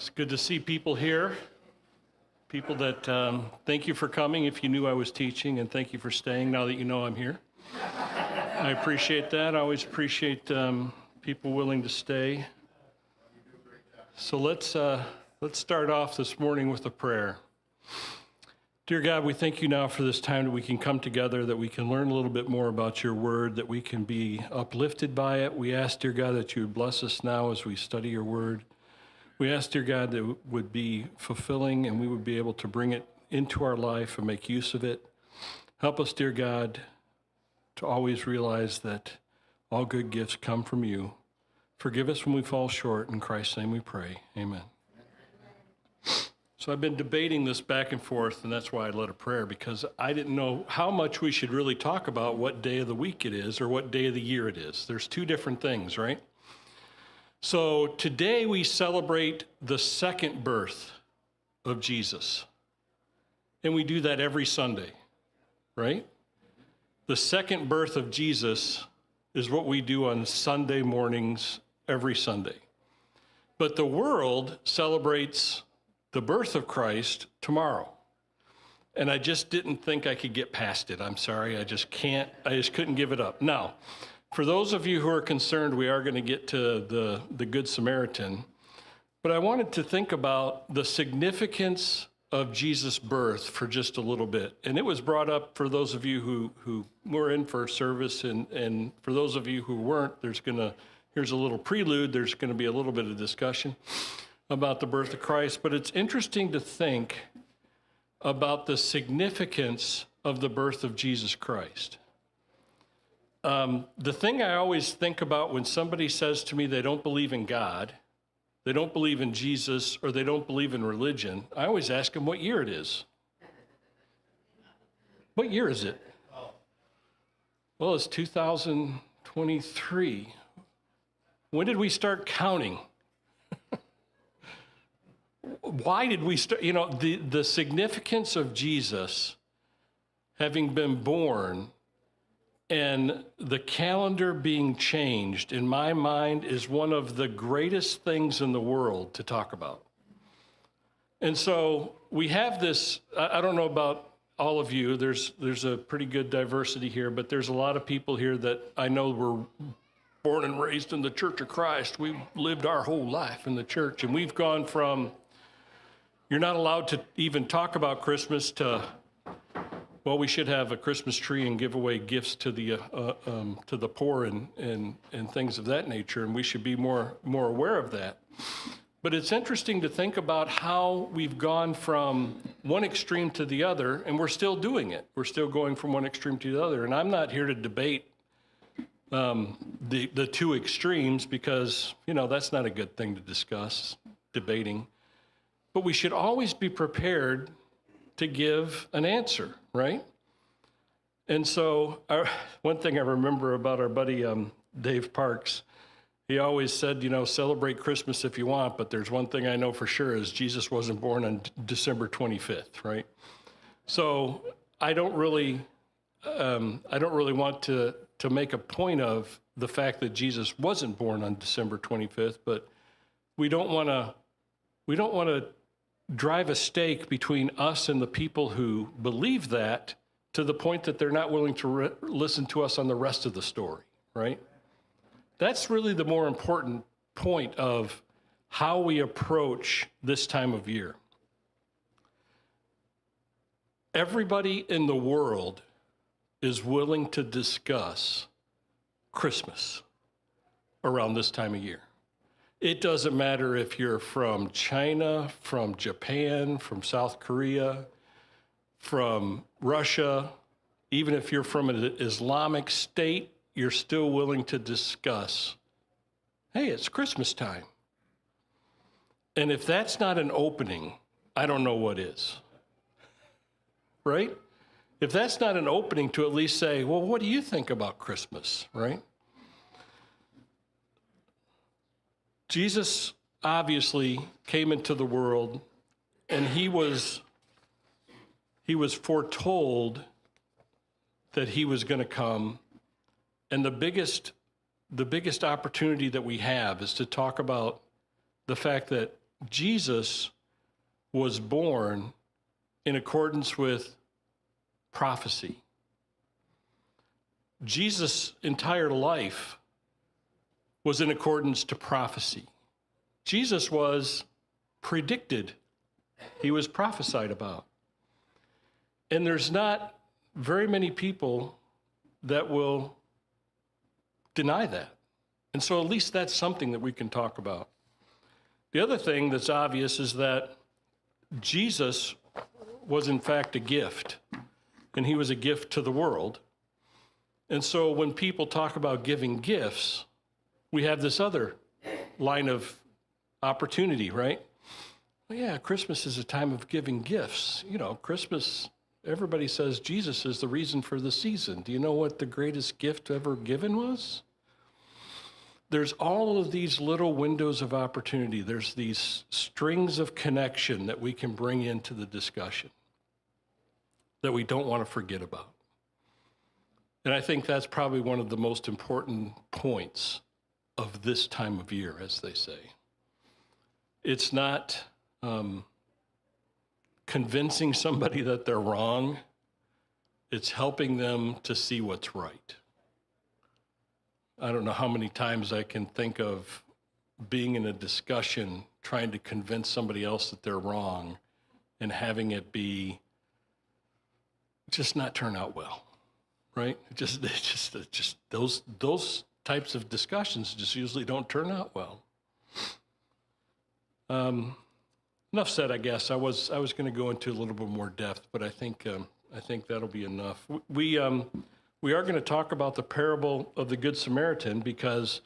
It's good to see people here. People that thank you for coming if you knew I was teaching, and thank you for staying now that you know I'm here. I appreciate that. I always appreciate people willing to stay. So let's start off this morning with a prayer. Dear God, we thank you now for this time that we can come together, that we can learn a little bit more about your word, that we can be uplifted by it. We ask, dear God, that you would bless us now as we study your word. We ask, dear God, that it would be fulfilling and we would be able to bring it into our life and make use of it. Help us, dear God, to always realize that all good gifts come from you. Forgive us when we fall short. In Christ's name we pray. Amen. So I've been debating this back and forth, and that's why I led a prayer, because I didn't know how much we should really talk about what day of the week it is or what day of the year it is. There's two different things, right? So today we celebrate the second birth of Jesus. And we do that every Sunday, right? The second birth of Jesus is what we do on Sunday mornings every Sunday. But the world celebrates the birth of Christ tomorrow. And I just didn't think I could get past it. I'm sorry, I just couldn't give it up. Now, for those of you who are concerned, we are going to get to the Good Samaritan, but I wanted to think about the significance of Jesus' birth for just a little bit. And it was brought up for those of you who were in for service, and for those of you who weren't, here's a little prelude, there's going to be a little bit of discussion about the birth of Christ. But it's interesting to think about the significance of the birth of Jesus Christ. The thing I always think about when somebody says to me they don't believe in God, they don't believe in Jesus, or they don't believe in religion, I always ask them what year it is. What year is it? Well, it's 2023. When did we start counting? Why did we start? The significance of Jesus having been born and the calendar being changed, in my mind, is one of the greatest things in the world to talk about. And so we have this, I don't know about all of you, there's a pretty good diversity here, but there's a lot of people here that I know were born and raised in the Church of Christ. We've lived our whole life in the church, and we've gone from, you're not allowed to even talk about Christmas, to, well, we should have a Christmas tree and give away gifts to the poor and things of that nature, and we should be more aware of that. But it's interesting to think about how we've gone from one extreme to the other, and we're still doing it. We're still going from one extreme to the other, and I'm not here to debate the two extremes, because that's not a good thing to discuss, debating. But we should always be prepared to give an answer, right? And so one thing I remember about our buddy Dave Parks, he always said, celebrate Christmas if you want, but there's one thing I know for sure is Jesus wasn't born on December 25th, right? So I don't really want to make a point of the fact that Jesus wasn't born on December 25th, but we don't want to drive a stake between us and the people who believe that, to the point that they're not willing to listen to us on the rest of the story, right? That's really the more important point of how we approach this time of year. Everybody in the world is willing to discuss Christmas around this time of year. It doesn't matter if you're from China, from Japan, from South Korea, from Russia, even if you're from an Islamic state, you're still willing to discuss, hey, it's Christmas time. And if that's not an opening, I don't know what is, right? If that's not an opening to at least say, well, what do you think about Christmas, right? Jesus obviously came into the world, and he was foretold that he was going to come. And the biggest opportunity that we have is to talk about the fact that Jesus was born in accordance with prophecy. Jesus' entire life was in accordance to prophecy. Jesus was predicted. He was prophesied about. And there's not very many people that will deny that. And so at least that's something that we can talk about. The other thing that's obvious is that Jesus was in fact a gift, and he was a gift to the world. And so when people talk about giving gifts, we have this other line of opportunity, right? Well, yeah, Christmas is a time of giving gifts. You know, Christmas, everybody says Jesus is the reason for the season. Do you know what the greatest gift ever given was? There's all of these little windows of opportunity. There's these strings of connection that we can bring into the discussion that we don't want to forget about. And I think that's probably one of the most important points of this time of year, as they say. It's not convincing somebody that they're wrong. It's helping them to see what's right. I don't know how many times I can think of being in a discussion trying to convince somebody else that they're wrong and having it be just not turn out well, right? Just those types of discussions just usually don't turn out well. Enough said, I guess. I was going to go into a little bit more depth, but I think that'll be enough. We are going to talk about the parable of the Good Samaritan because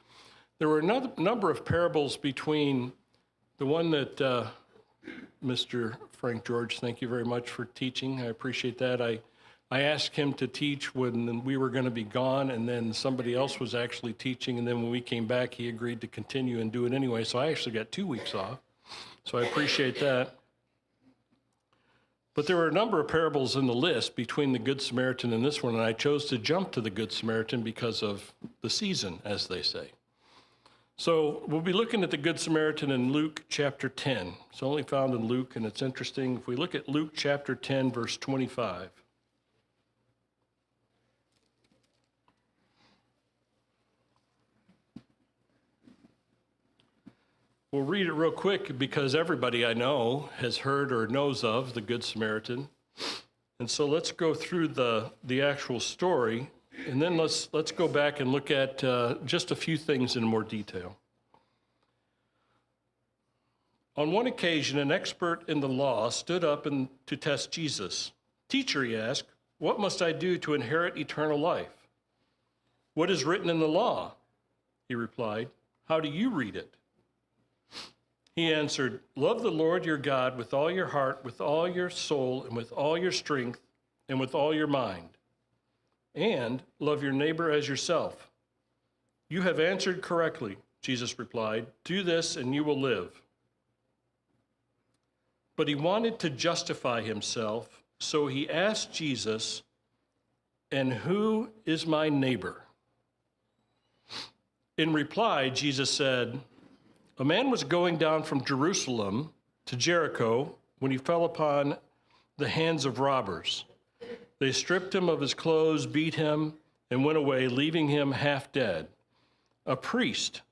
there were a number of parables between the one that Mr. Frank George, thank you very much for teaching. I appreciate that. I asked him to teach when we were going to be gone, and then somebody else was actually teaching, and then when we came back, he agreed to continue and do it anyway, so I actually got 2 weeks off, so I appreciate that. But there were a number of parables in the list between the Good Samaritan and this one, and I chose to jump to the Good Samaritan because of the season, as they say. So we'll be looking at the Good Samaritan in Luke chapter 10. It's only found in Luke, and it's interesting. If we look at Luke chapter 10, verse 25. We'll read it real quick because everybody I know has heard or knows of the Good Samaritan. And so let's go through the actual story, and then let's go back and look at just a few things in more detail. On one occasion, an expert in the law stood up to test Jesus. "Teacher," he asked, "what must I do to inherit eternal life?" "What is written in the law?" he replied. "How do you read it?" He answered, "Love the Lord your God with all your heart, with all your soul, and with all your strength, and with all your mind. And love your neighbor as yourself." "You have answered correctly," Jesus replied. "Do this and you will live." But he wanted to justify himself, so he asked Jesus, "And who is my neighbor?" In reply, Jesus said, "A man was going down from Jerusalem to Jericho when he fell upon the hands of robbers. They stripped him of his clothes, beat him, and went away, leaving him half dead. A priest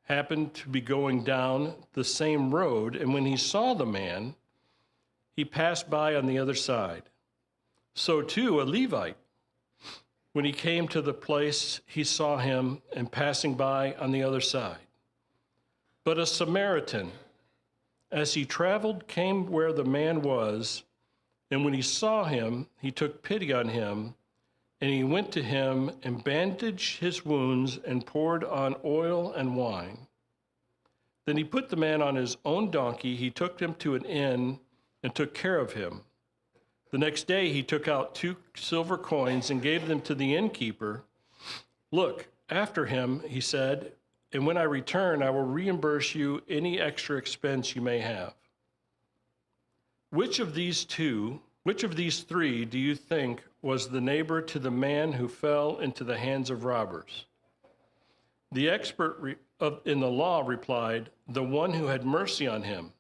happened to be going down the same road, and when he saw the man, he passed by on the other side. So too a Levite. When he came to the place, he saw him, and passing by on the other side. But a Samaritan, as he traveled, came where the man was, and when he saw him, he took pity on him, and he went to him and bandaged his wounds and poured on oil and wine. Then he put the man on his own donkey. He took him to an inn and took care of him. The next day he took out 2 silver coins and gave them to the innkeeper. 'Look after him,' he said, 'and when I return, I will reimburse you any extra expense you may have.' Which of these 3 do you think was the neighbor to the man who fell into the hands of robbers?" The expert in the law replied, "The one who had mercy on him."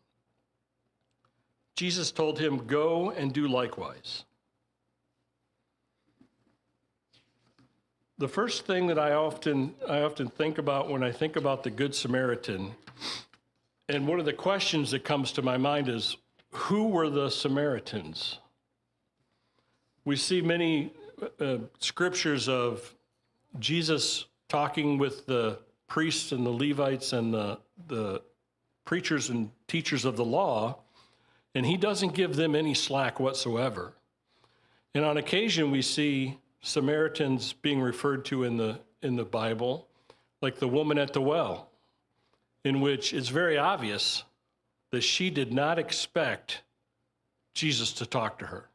Jesus told him, "Go and do likewise." The first thing that I often think about when I think about the Good Samaritan, and one of the questions that comes to my mind is, who were the Samaritans? We see many scriptures of Jesus talking with the priests and the Levites and the preachers and teachers of the law, and he doesn't give them any slack whatsoever. And on occasion, we see Samaritans being referred to in the Bible, like the woman at the well, in which it's very obvious that she did not expect Jesus to talk to her.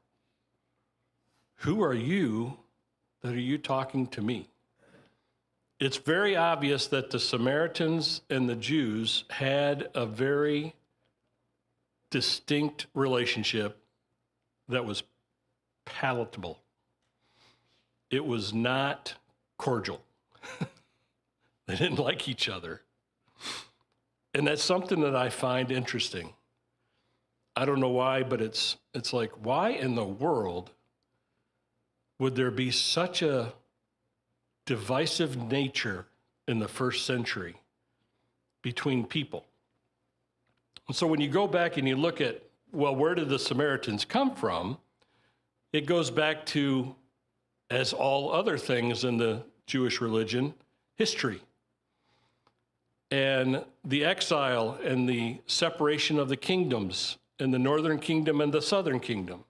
Who are you that are you talking to me? It's very obvious that the Samaritans and the Jews had a very distinct relationship that was palatable. It was not cordial. They didn't like each other. And that's something that I find interesting. I don't know why, but it's like, why in the world would there be such a divisive nature in the first century between people? And so when you go back and you look at, well, where did the Samaritans come from? It goes back to, as all other things in the Jewish religion, history. And the exile and the separation of the kingdoms, and the northern kingdom and the southern kingdom.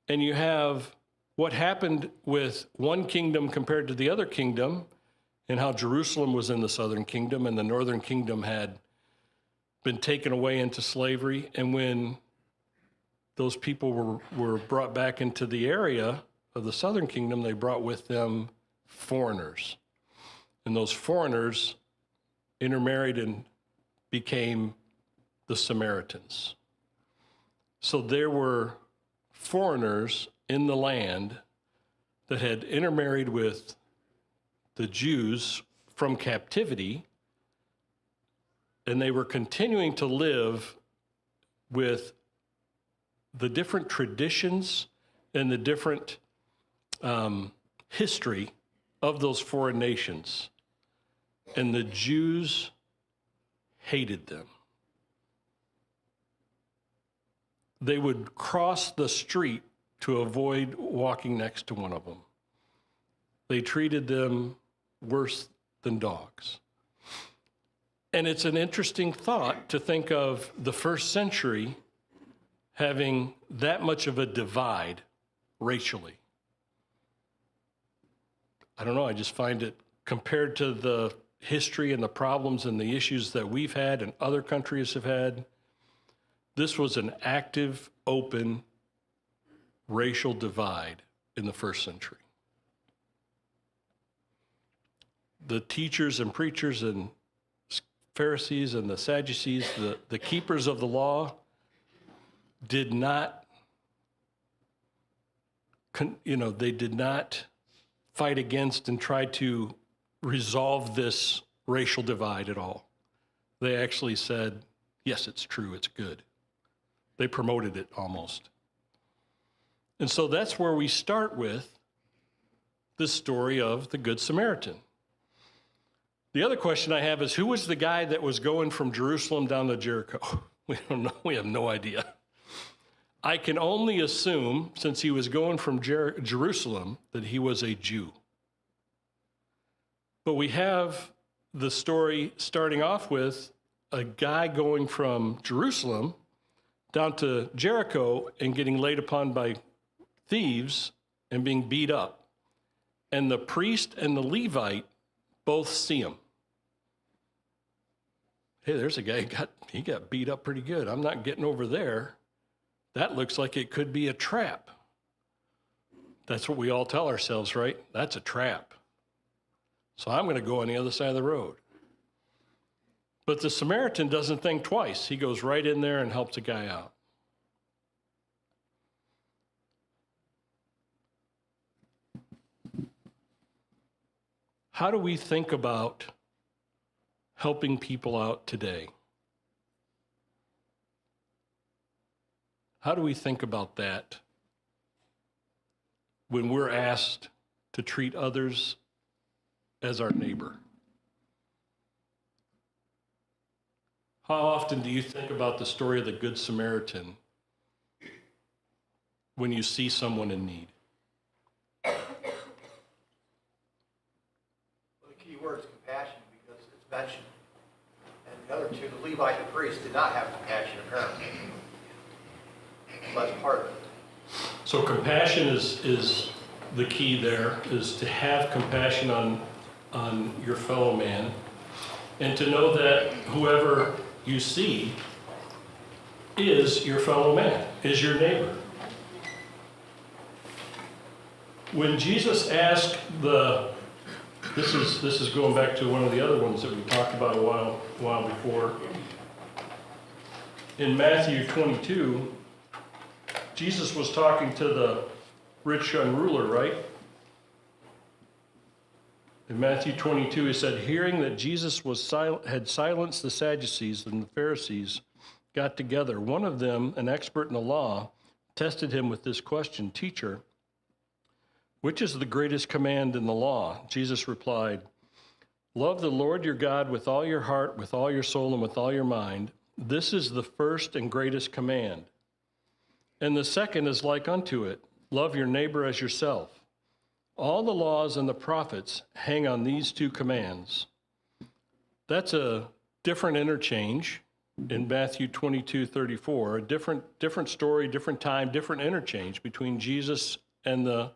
And you have what happened with one kingdom compared to the other kingdom, and how Jerusalem was in the southern kingdom and the northern kingdom had been taken away into slavery. And when those people were brought back into the area of the southern kingdom, they brought with them foreigners. And those foreigners intermarried and became the Samaritans. So there were foreigners in the land that had intermarried with the Jews from captivity, and they were continuing to live with the different traditions and the different history of those foreign nations. And the Jews hated them. They would cross the street to avoid walking next to one of them. They treated them worse than dogs. And it's an interesting thought to think of the first century having that much of a divide racially. I don't know, I just find it, compared to the history and the problems and the issues that we've had and other countries have had, this was an active, open racial divide in the first century. The teachers and preachers and Pharisees and the Sadducees, the keepers of the law, did not, they did not fight against and try to resolve this racial divide at all. They actually said, yes, it's true, it's good. They promoted it almost. And so that's where we start with this story of the Good Samaritan. The other question I have is, who was the guy that was going from Jerusalem down to Jericho? We don't know. We have no idea. I can only assume, since he was going from Jerusalem, that he was a Jew. But we have the story starting off with a guy going from Jerusalem down to Jericho and getting laid upon by thieves and being beat up. And the priest and the Levite both see him. Hey, there's a guy, he got beat up pretty good. I'm not getting over there. That looks like it could be a trap. That's what we all tell ourselves, right? That's a trap. So I'm going to go on the other side of the road. But the Samaritan doesn't think twice. He goes right in there and helps a guy out. How do we think about helping people out today? How do we think about that when we're asked to treat others as our neighbor? How often do you think about the story of the Good Samaritan when you see someone in need? Well, the key word is compassion, because it's mentioned. And the other two, the Levite and the priest, did not have compassion, apparently. So that's part of it. So compassion is the key there, is to have compassion on your fellow man, and to know that whoever you see is your fellow man, is your neighbor. When Jesus asked this is going back to one of the other ones that we talked about a while before. In Matthew 22, Jesus was talking to the rich young ruler, right? In Matthew 22, he said, hearing that Jesus had silenced the Sadducees and the Pharisees got together. One of them, an expert in the law, tested him with this question, Teacher, which is the greatest command in the law? Jesus replied, love the Lord your God with all your heart, with all your soul, and with all your mind. This is the first and greatest command. And the second is like unto it, love your neighbor as yourself. All the laws and the prophets hang on these two commands. That's a different interchange in Matthew 22:34, a different story, different time, different interchange between Jesus and the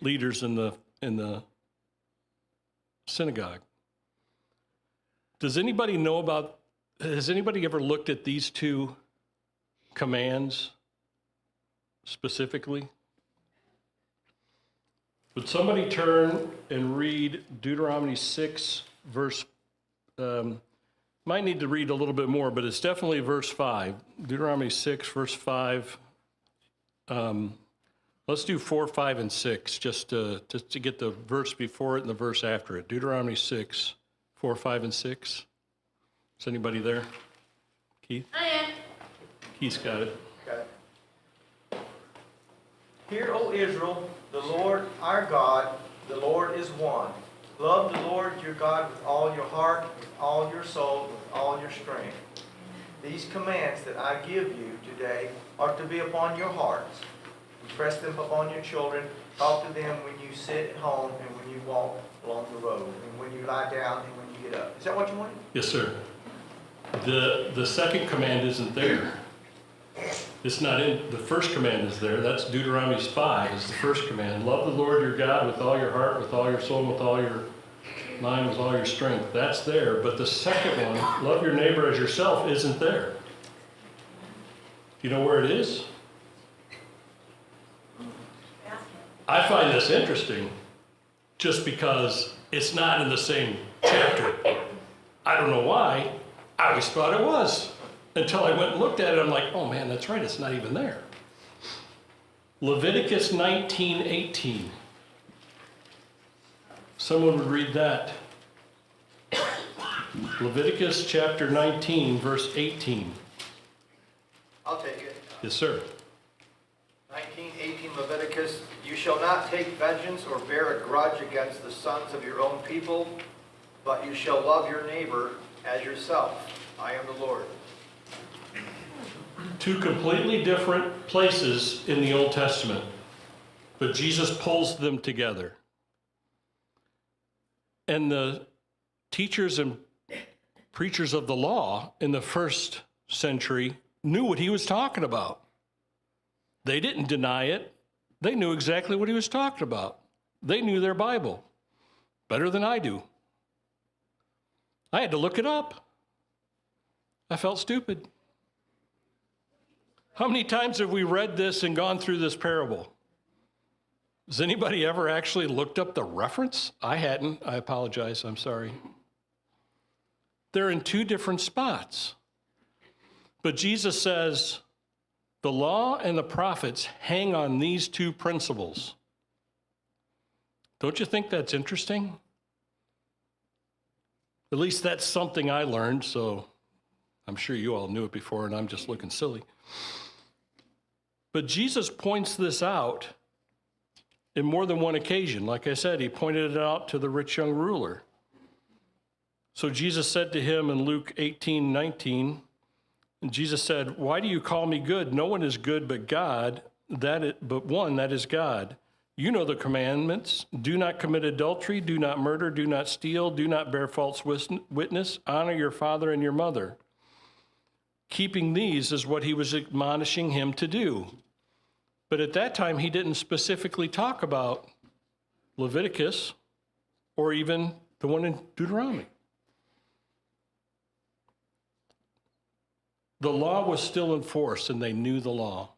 leaders in the synagogue. Has anybody ever looked at these two commands specifically? Would somebody turn and read Deuteronomy 6, verse, might need to read a little bit more, but it's definitely verse 5. Deuteronomy 6, verse 5. Let's do 4, 5, and 6, just to get the verse before it and the verse after it. Deuteronomy 6, 4, 5, and 6. Is anybody there? Keith? I am. Keith's got it. Okay. Hear, O Israel, the Lord our God, the Lord is one. Love the Lord your God with all your heart, with all your soul, with all your strength. These commands that I give you today are to be upon your hearts. Impress them upon your children. Talk to them when you sit at home and when you walk along the road, and when you lie down and when you get up. Is that what you wanted? Yes, sir. The second command isn't there. It's not in, the first command is there. That's Deuteronomy 5 is the first command. Love the Lord your God with all your heart, with all your soul, with all your mind, with all your strength. That's there. But the second one, love your neighbor as yourself, isn't there. Do you know where it is? I find this interesting just because it's not in the same chapter. I don't know why. I always thought it was. Until I went and looked at it, I'm like, oh man, that's right, it's not even there. Leviticus 19:18. Someone would read that. Leviticus chapter 19, verse 18. I'll take it. Yes, sir. 19:18 Leviticus, you shall not take vengeance or bear a grudge against the sons of your own people, but you shall love your neighbor as yourself. I am the Lord. Two completely different places in the Old Testament, but Jesus pulls them together. And the teachers and preachers of the law in the first century knew what he was talking about. They didn't deny it. They knew exactly what he was talking about. They knew their Bible better than I do. I had to look it up. I felt stupid. How many times have we read this and gone through this parable? Has anybody ever actually looked up the reference? I hadn't. I apologize. I'm sorry. They're in two different spots. But Jesus says, the law and the prophets hang on these two principles. Don't you think that's interesting? At least that's something I learned, so I'm sure you all knew it before and I'm just looking silly. But Jesus points this out in more than one occasion. Like I said, he pointed it out to the rich young ruler. So Jesus said to him in Luke 18:19, and Jesus said, "Why do you call me good? No one is good but God, but one, that is God. You know the commandments. Do not commit adultery, do not murder, do not steal, do not bear false witness, honor your father and your mother." Keeping these is what he was admonishing him to do. But at that time, he didn't specifically talk about Leviticus or even the one in Deuteronomy. The law was still in force, and they knew the law.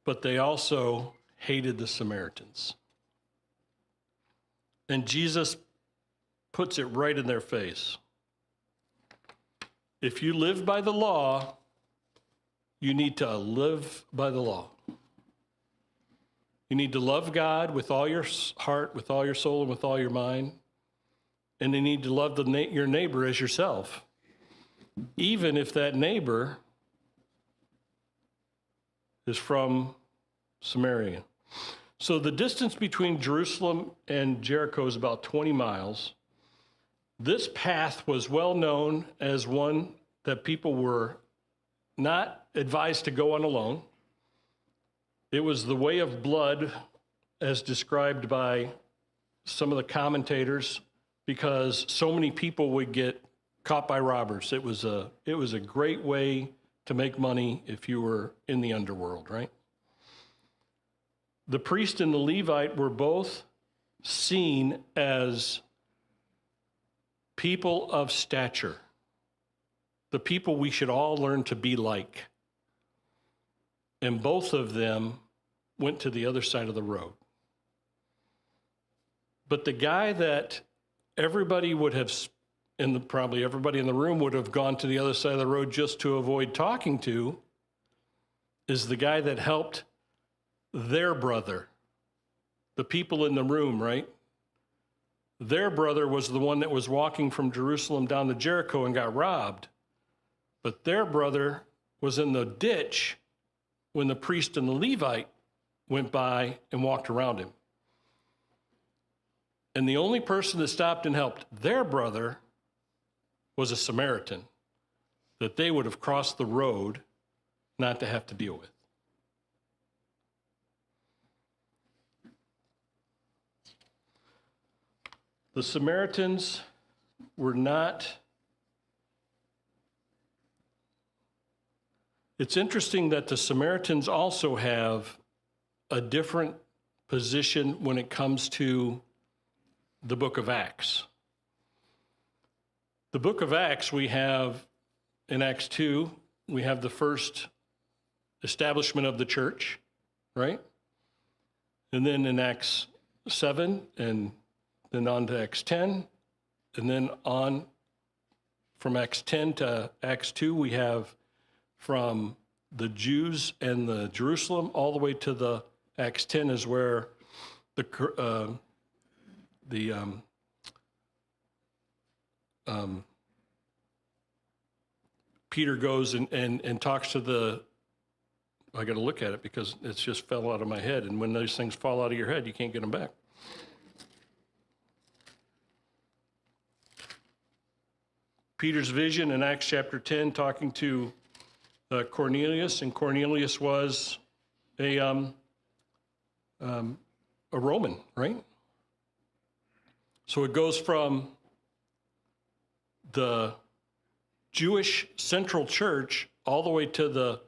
But they also hated the Samaritans. And Jesus puts it right in their face. If you live by the law, you need to live by the law. You need to love God with all your heart, with all your soul, and with all your mind. And you need to love your neighbor as yourself, even if that neighbor is from Samaria. So the distance between Jerusalem and Jericho is about 20 miles. This path was well known as one that people were not advised to go on alone. It was the way of blood, as described by some of the commentators, because so many people would get caught by robbers. It was a great way to make money if you were in the underworld, right? The priest and the Levite were both seen as people of stature, the people we should all learn to be like. And both of them went to the other side of the road. But the guy that everybody would have, probably everybody in the room would have gone to the other side of the road just to avoid talking to, is the guy that helped their brother. The people in the room, right? Their brother was the one that was walking from Jerusalem down to Jericho and got robbed. But their brother was in the ditch when the priest and the Levite went by and walked around him. And the only person that stopped and helped their brother was a Samaritan that they would have crossed the road not to have to deal with. The Samaritans were not. It's interesting that the Samaritans also have a different position when it comes to the book of Acts. The book of Acts, we have in Acts 2, we have the first establishment of the church, right? And then in Acts 7, and then on to Acts 10, and then on from Acts 10 to Acts 2, we have from the Jews and the Jerusalem all the way to the Acts 10 is where Peter goes and talks to the, I got to look at it because it's just fell out of my head. And when those things fall out of your head, you can't get them back. Peter's vision in Acts chapter 10, talking to Cornelius, and Cornelius was a Roman, right? So it goes from the Jewish central church all the way to the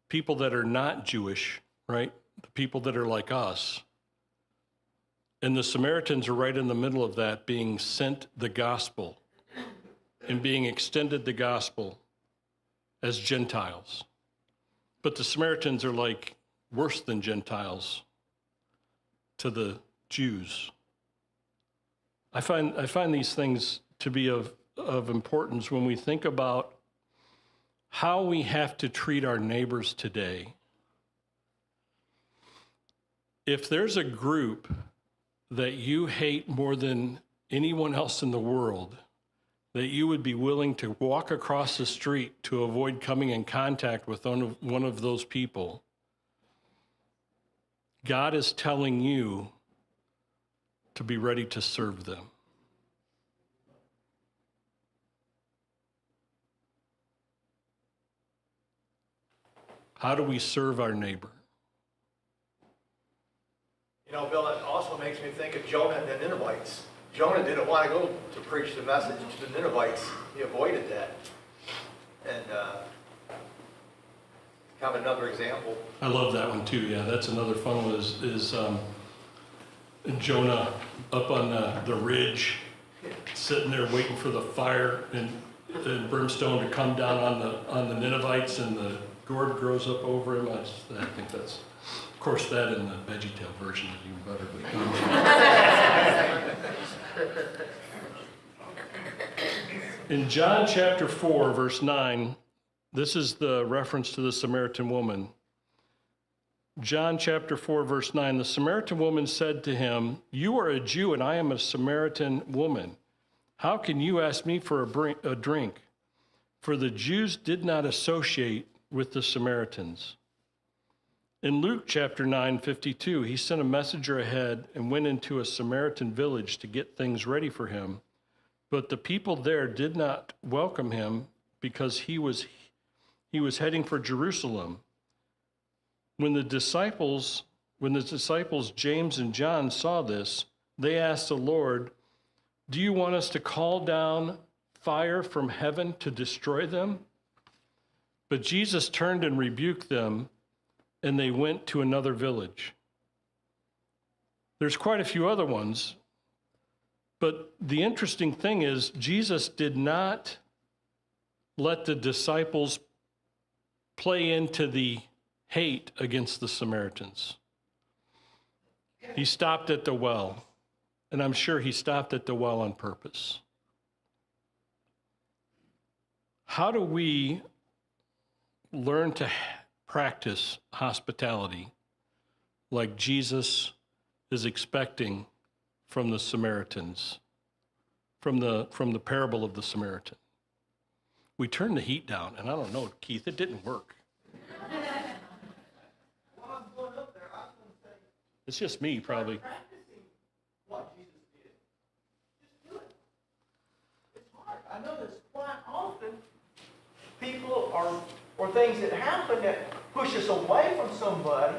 people that are not Jewish, right? The people that are like us. And the Samaritans are right in the middle of that, being sent the gospel and being extended the gospel as Gentiles. But the Samaritans are like worse than Gentiles to the Jews. I find these things to be of importance when we think about how we have to treat our neighbors today. If there's a group that you hate more than anyone else in the world, that you would be willing to walk across the street to avoid coming in contact with one of those people, God is telling you to be ready to serve them. How do we serve our neighbor? You know, Bill, it also makes me think of Jonah and the Ninevites. Jonah didn't want to go to preach the message to the Ninevites. He avoided that. And kind of another example. I love that one too. Yeah, that's another fun one is Jonah up on the ridge, sitting there waiting for the fire and brimstone to come down on the Ninevites, and the gourd grows up over him. I think that's, of course, that in the VeggieTale version is even better. In John chapter 4, verse 9, this is the reference to the Samaritan woman. John chapter 4, verse 9, the Samaritan woman said to him, "You are a Jew and I am a Samaritan woman. How can you ask me for a drink?" For the Jews did not associate with the Samaritans. In Luke chapter 9:52, he sent a messenger ahead and went into a Samaritan village to get things ready for him. But the people there did not welcome him because he was heading for Jerusalem. When the disciples James and John saw this, they asked the Lord, "Do you want us to call down fire from heaven to destroy them?" But Jesus turned and rebuked them, and they went to another village. There's quite a few other ones, but the interesting thing is Jesus did not let the disciples play into the hate against the Samaritans. He stopped at the well, and I'm sure he stopped at the well on purpose. How do we learn to practice hospitality like Jesus is expecting from the Samaritans, from the parable of the Samaritan? We turn the heat down, and I don't know, Keith, it didn't work. It's just me, probably. Practicing what Jesus did. Just do it. It's hard. I know there's quite often people or things that happen that push us away from somebody,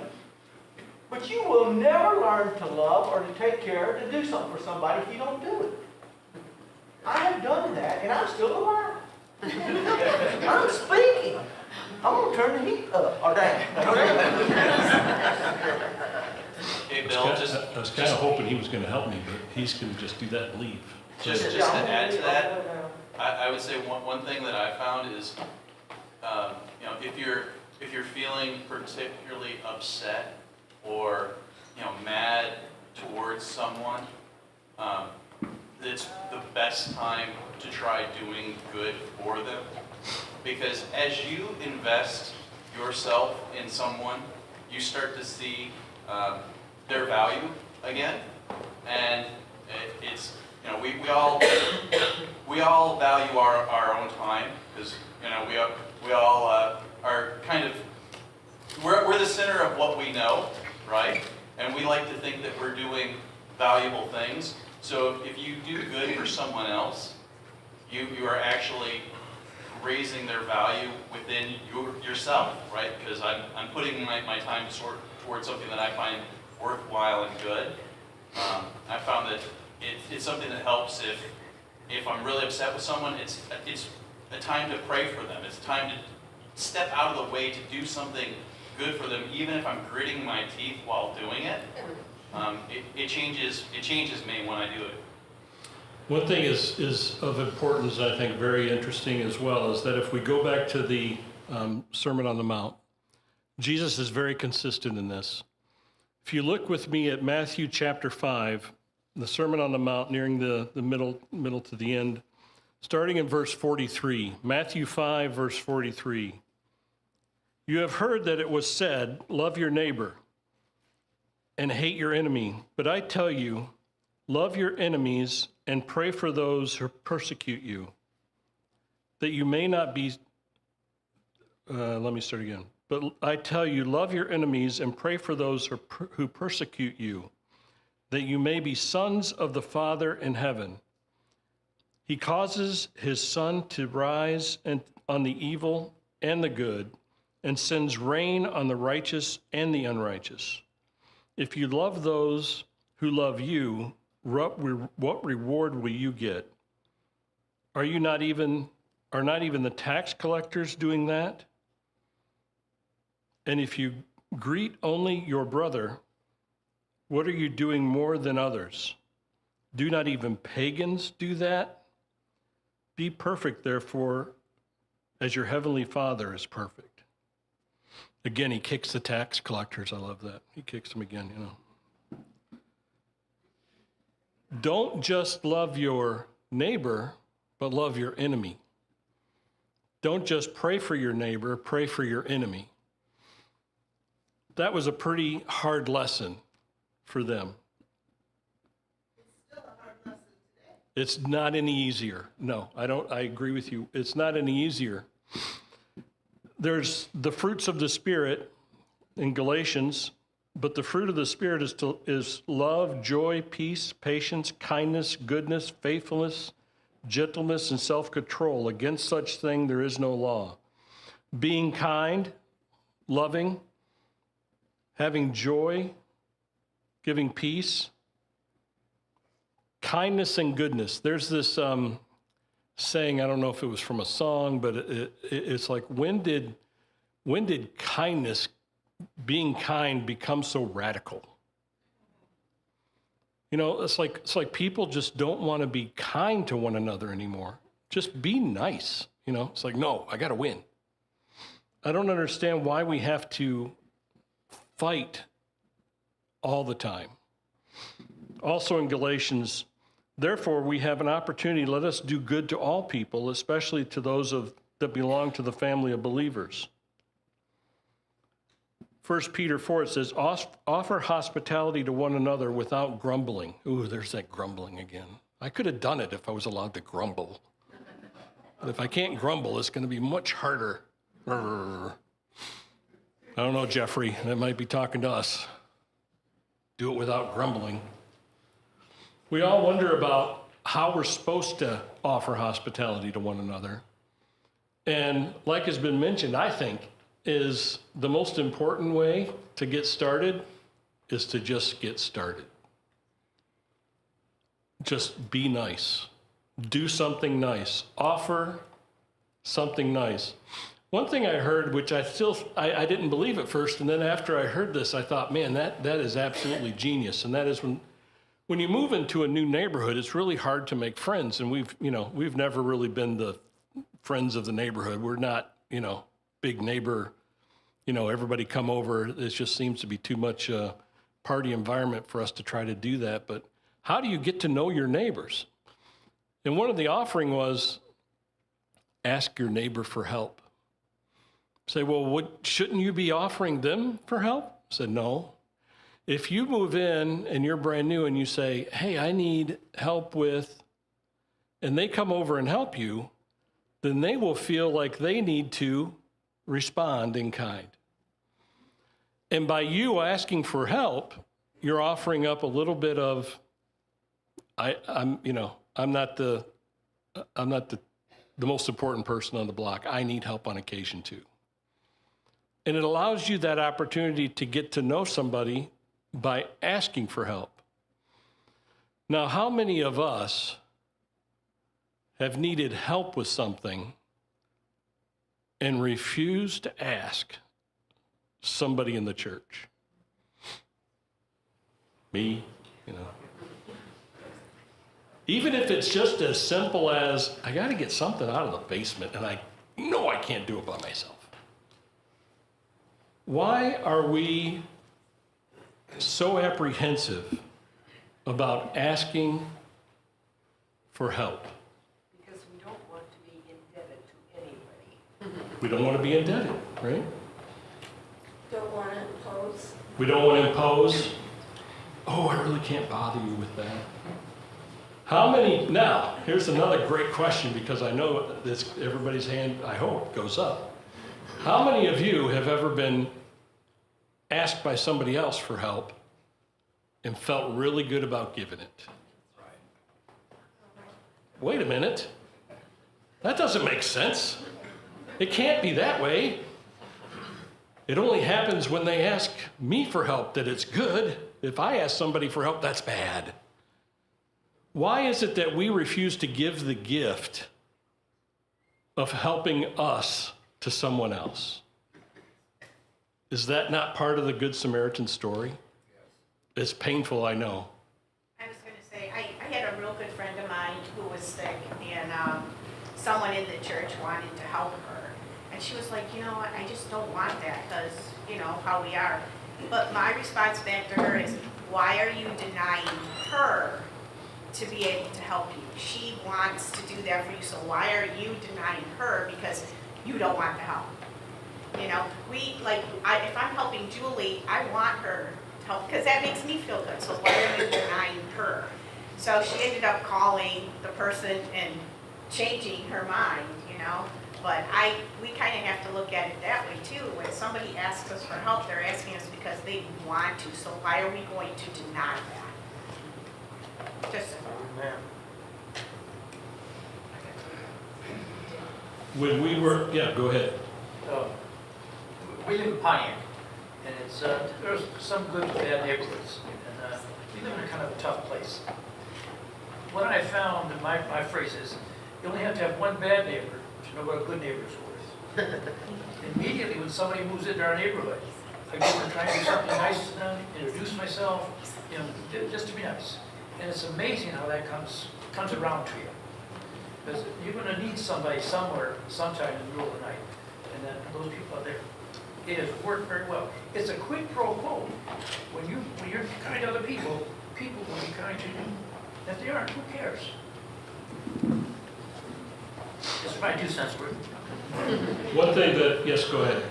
but you will never learn to love or to take care, to do something for somebody if you don't do it. I have done that, and I'm still alive. I'm speaking. I'm going to turn the heat up or down. Hey, Bill, I was kind of hoping he was going to help me, but he's going to just do that and leave. Just to add to that, I would say one thing that I found is, if you're feeling particularly upset or mad towards someone, it's the best time to try doing good for them, because as you invest yourself in someone, you start to see their value again, and it's we all value our own time, because we all are kind of we're the center of what we know, right? And we like to think that we're doing valuable things. So if you do good for someone else, you are actually raising their value within yourself, right? Because I'm putting my time towards something that I find worthwhile and good. I found that it's something that helps if I'm really upset with someone. It's a time to pray for them. It's time to step out of the way to do something good for them, even if I'm gritting my teeth while doing it. It changes me when I do it. One thing is of importance, I think very interesting as well, is that if we go back to the Sermon on the Mount, Jesus is very consistent in this. If you look with me at Matthew chapter 5, the Sermon on the Mount, nearing the middle to the end, starting in verse 43, Matthew 5, verse 43. You have heard that it was said, love your neighbor and hate your enemy. But I tell you, love your enemies and pray for those who persecute you, that you may not be, let me start again. But I tell you, love your enemies and pray for those who persecute you, that you may be sons of the Father in heaven. He causes his sun to rise on the evil and the good, and sends rain on the righteous and the unrighteous. If you love those who love you, what reward will you get? Are not even the tax collectors doing that? And if you greet only your brother, what are you doing more than others? Do not even pagans do that? Be perfect, therefore, as your heavenly Father is perfect. Again, he kicks the tax collectors. I love that. He kicks them again, you know. Don't just love your neighbor, but love your enemy. Don't just pray for your neighbor, pray for your enemy. That was a pretty hard lesson for them. It's still a hard lesson today. It's not any easier. No, I agree with you. It's not any easier. There's the fruits of the Spirit in Galatians, but the fruit of the Spirit is love, joy, peace, patience, kindness, goodness, faithfulness, gentleness, and self-control. Against such thing there is no law. Being kind, loving, having joy, giving peace, kindness and goodness. There's this saying, I don't know if it was from a song, but it's like, when did kindness, being kind, become so radical? You know, it's like people just don't want to be kind to one another anymore. Just be nice. You know, it's like, no, I got to win. I don't understand why we have to fight all the time. Also in Galatians, therefore, we have an opportunity. Let us do good to all people, especially to those that belong to the family of believers. 1 Peter 4, it says, offer hospitality to one another without grumbling. Ooh, there's that grumbling again. I could have done it if I was allowed to grumble. But if I can't grumble, it's going to be much harder. I don't know, Jeffrey. That might be talking to us. Do it without grumbling. We all wonder about how we're supposed to offer hospitality to one another. And like has been mentioned, I think, is the most important way to get started is to just get started. Just be nice. Do something nice. Offer something nice. One thing I heard, which I didn't believe at first, and then after I heard this, I thought, man, that is absolutely genius. And that is when you move into a new neighborhood, it's really hard to make friends. And we've never really been the friends of the neighborhood. We're not, big neighbor, everybody come over. It just seems to be too much party environment for us to try to do that. But how do you get to know your neighbors? And one of the offering was ask your neighbor for help. Say, well, shouldn't you be offering them for help? I said, no. If you move in and you're brand new and you say, hey, I need help with, and they come over and help you, then they will feel like they need to respond in kind. And by you asking for help, you're offering up a little bit of, I'm not the most important person on the block. I need help on occasion too. And it allows you that opportunity to get to know somebody by asking for help. Now, how many of us have needed help with something and refused to ask somebody in the church? Me, Even if it's just as simple as, I got to get something out of the basement and I know I can't do it by myself. Why are we so apprehensive about asking for help? Because we don't want to be indebted to anybody. We don't want to be indebted, right? Don't want to impose. We don't want to impose. Oh, I really can't bother you with that. How many, now, here's another great question because I know this, everybody's hand, I hope, goes up. How many of you have ever been asked by somebody else for help and felt really good about giving it? Wait a minute. That doesn't make sense. It can't be that way. It only happens when they ask me for help that it's good. If I ask somebody for help, that's bad. Why is it that we refuse to give the gift of helping us to someone else? Is that not part of the Good Samaritan story? It's painful, I know. I was going to say, I had a real good friend of mine who was sick, and someone in the church wanted to help her. And she was like, you know what, I just don't want that because, you know, how we are. But my response back to her is, why are you denying her to be able to help you? She wants to do that for you, so why are you denying her because you don't want the help? You know, if I'm helping Julie, I want her to help because that makes me feel good, so why are you denying her? So she ended up calling the person and changing her mind, you know. But we kind of have to look at it that way too. When somebody asks us for help, they're asking us because they want to, so why are we going to deny that? Just Amen. When we were, yeah, go ahead. We live in Pontiac, and it's there's some good and bad neighborhoods, and we live in a kind of a tough place. What I found, and my phrase is, you only have to have one bad neighbor to know what a good neighbor is worth. Immediately when somebody moves into our neighborhood, I go and try and do something nice to them, introduce myself, you know, just to be nice. And it's amazing how that comes around to you. Because you're going to need somebody somewhere, sometime in the middle of the night, and then those people are there. It has worked very well. It's a quid pro quo. When you're kind to other people, people will be kind to you. If they aren't, who cares? It's my 2 cents worth. One thing that, yes, go ahead.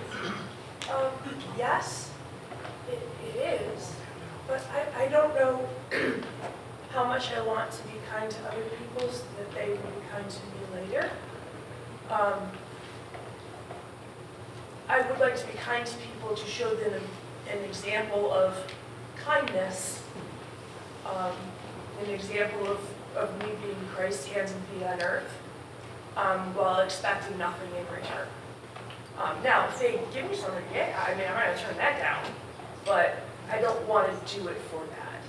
Yes, it is, but I don't know how much I want to be kind to other people so that they will be kind to me later. I would like to be kind to people to show them an example of kindness, an example of me being Christ's hands and feet on earth, while expecting nothing in return. Now, if they give me something, yeah, I mean, I'm not going to turn that down, but I don't want to do it for that.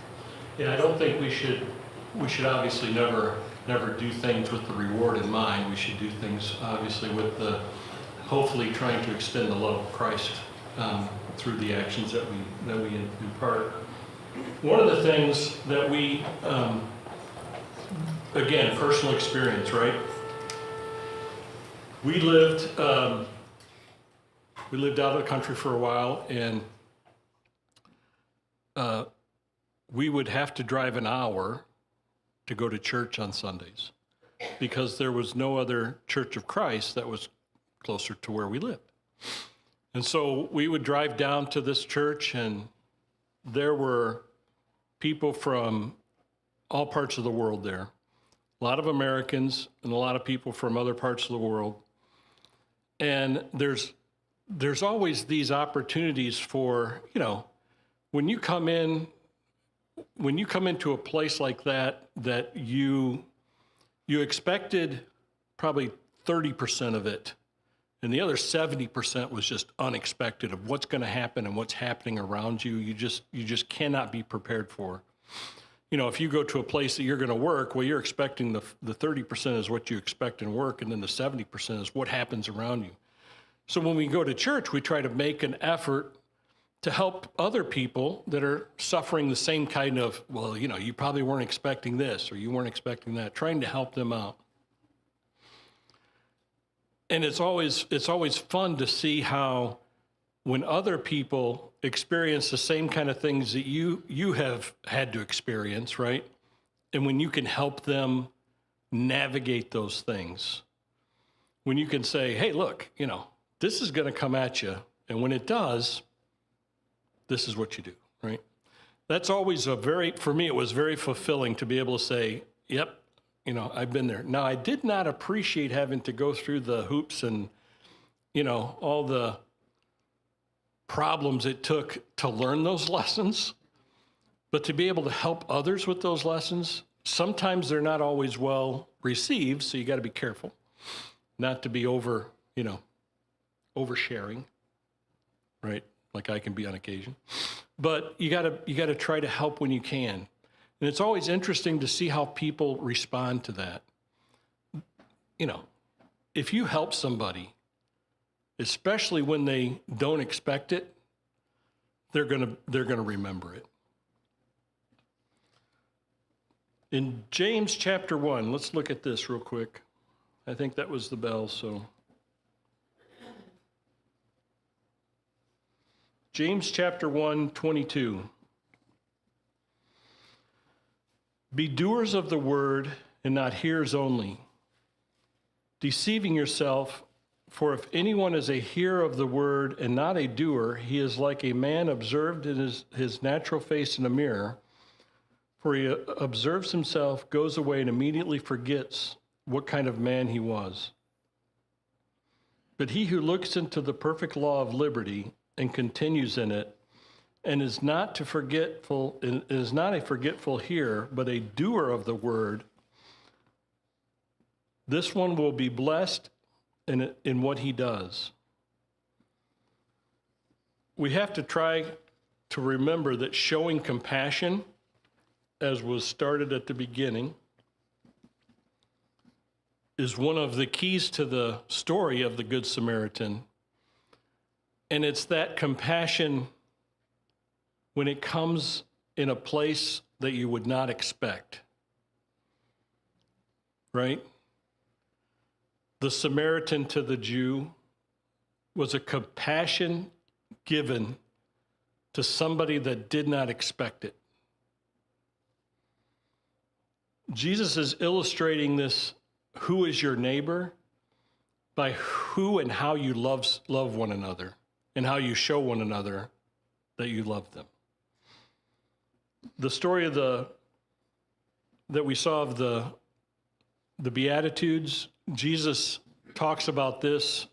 Yeah, I don't think we should obviously never do things with the reward in mind. We should do things obviously with the, hopefully trying to extend the love of Christ through the actions that we impart. One of the things that we, again, personal experience, right? We lived out of the country for a while, and we would have to drive an hour to go to church on Sundays because there was no other Church of Christ that was closer to where we lived. And so we would drive down to this church, and there were people from all parts of the world there. A lot of Americans and a lot of people from other parts of the world. And there's always these opportunities for, you know, when you come into a place like that you expected probably 30% of it, and the other 70% was just unexpected of what's going to happen and what's happening around you. You just cannot be prepared for. You know, if you go to a place that you're going to work, well, you're expecting the 30% is what you expect in work, and then the 70% is what happens around you. So when we go to church, we try to make an effort to help other people that are suffering the same kind of, well, you know, you probably weren't expecting this or you weren't expecting that, trying to help them out. And it's always fun to see how when other people experience the same kind of things that you have had to experience, right? And when you can help them navigate those things, when you can say, hey, look, you know, this is going to come at you. And when it does, this is what you do, right? That's always for me, it was very fulfilling to be able to say, Yep. I've been there. Now, I did not appreciate having to go through the hoops and, all the problems it took to learn those lessons. But to be able to help others with those lessons, sometimes they're not always well received, so you got to be careful not to be oversharing, right? Like I can be on occasion. But you got to try to help when you can. And it's always interesting to see how people respond to that. If you help somebody, especially when they don't expect it, they're going to remember it. In James chapter 1, let's look at this real quick. I think that was the bell, so. James chapter 1, 22. Be doers of the word and not hearers only, deceiving yourself, for if anyone is a hearer of the word and not a doer, he is like a man observed in his natural face in a mirror. For he observes himself, goes away, and immediately forgets what kind of man he was. But he who looks into the perfect law of liberty and continues in it, and is not a forgetful hearer, but a doer of the word, this one will be blessed in what he does. We have to try to remember that showing compassion, as was started at the beginning, is one of the keys to the story of the Good Samaritan. And it's that compassion when it comes in a place that you would not expect, right? The Samaritan to the Jew was a compassion given to somebody that did not expect it. Jesus is illustrating this, who is your neighbor, by who and how you love one another and how you show one another that you love them. The story that we saw of the Beatitudes, Jesus talks about this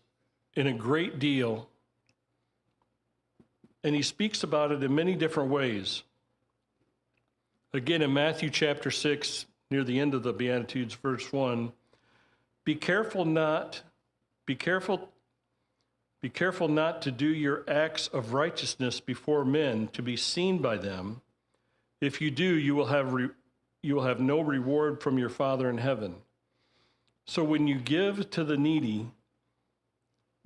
in a great deal, and he speaks about it in many different ways. Again, in Matthew chapter 6, near the end of the Beatitudes, verse 1, be careful not to do your acts of righteousness before men to be seen by them. If you do, you will have no reward from your Father in heaven. So when you give to the needy,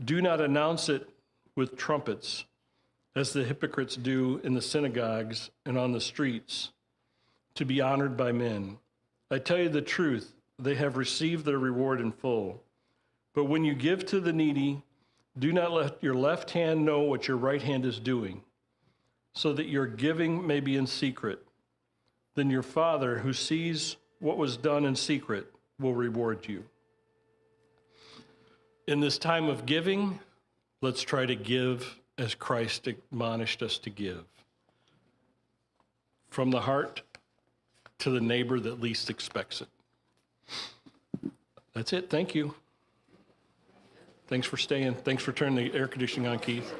do not announce it with trumpets, as the hypocrites do in the synagogues and on the streets, to be honored by men. I tell you the truth, they have received their reward in full. But when you give to the needy, do not let your left hand know what your right hand is doing, so that your giving may be in secret. Then your Father, who sees what was done in secret, will reward you. In this time of giving, let's try to give as Christ admonished us to give. From the heart to the neighbor that least expects it. That's it. Thank you. Thanks for staying. Thanks for turning the air conditioning on, Keith.